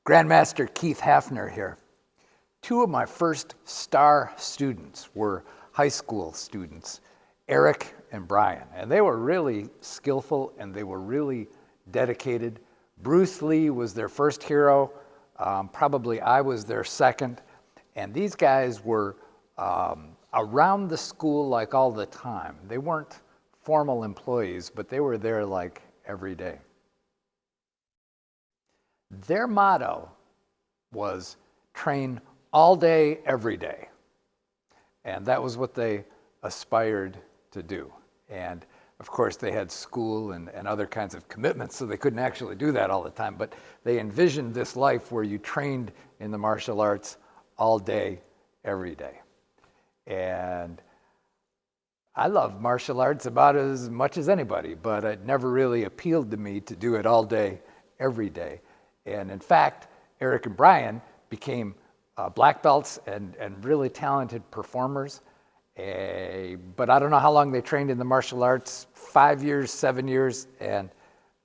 Grandmaster Keith Hafner here. Two of my first star students were high school students, Eric and Brian, and they were really skillful and they were really dedicated. Bruce Lee was their first hero, probably I was their second, and these guys were around the school like all the time. They weren't formal employees, but they were there like every day. Their motto was train all day, every day. And that was what they aspired to do. And of course, they had school and other kinds of commitments, so they couldn't actually do that all the time. But they envisioned this life where you trained in the martial arts all day, every day. And I love martial arts about as much as anybody, but it never really appealed to me to do it all day, every day. And in fact, Eric and Brian became black belts and really talented performers. But I don't know how long they trained in the martial arts, 5 years, 7 years, and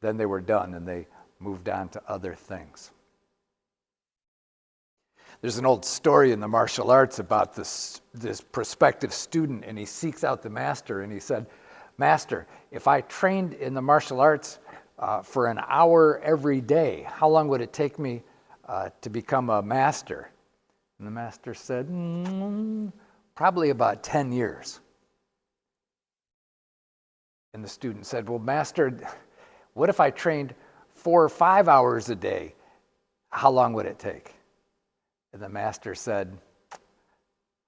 then they were done and they moved on to other things. There's an old story in the martial arts about this prospective student, and he seeks out the master and he said, "Master, if I trained in the martial arts for an hour every day, how long would it take me to become a master?" And the master said, "Probably about 10 years. And the student said, "Well, master, what if I trained 4 or 5 hours a day? How long would it take?" And the master said,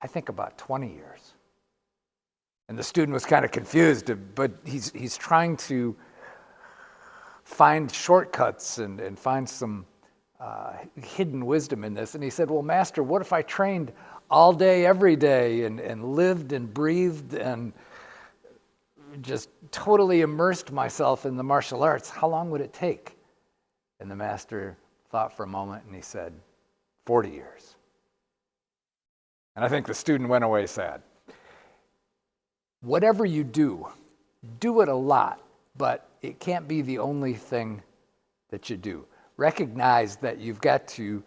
"I think about 20 years. And the student was kind of confused, but he's trying to find shortcuts and find some hidden wisdom in this. And he said, "Well, master, what if I trained all day, every day, and lived and breathed and just totally immersed myself in the martial arts? How long would it take?" And the master thought for a moment and he said, 40 years. And I think the student went away sad. Whatever you do it a lot, but it can't be the only thing that you do. Recognize that you've got to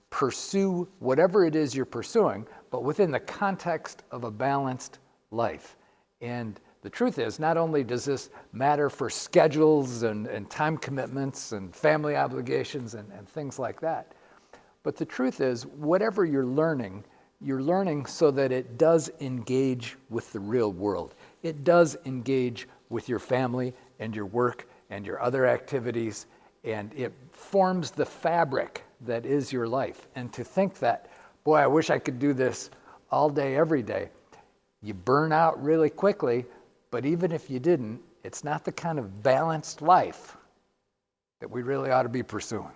pursue whatever it is you're pursuing, but within the context of a balanced life. And the truth is, not only does this matter for schedules and time commitments and family obligations and things like that, but the truth is, whatever you're learning so that it does engage with the real world. It does engage with your family and your work and your other activities, and it forms the fabric that is your life. And to think that, boy, I wish I could do this all day, every day, you burn out really quickly, but even if you didn't, it's not the kind of balanced life that we really ought to be pursuing.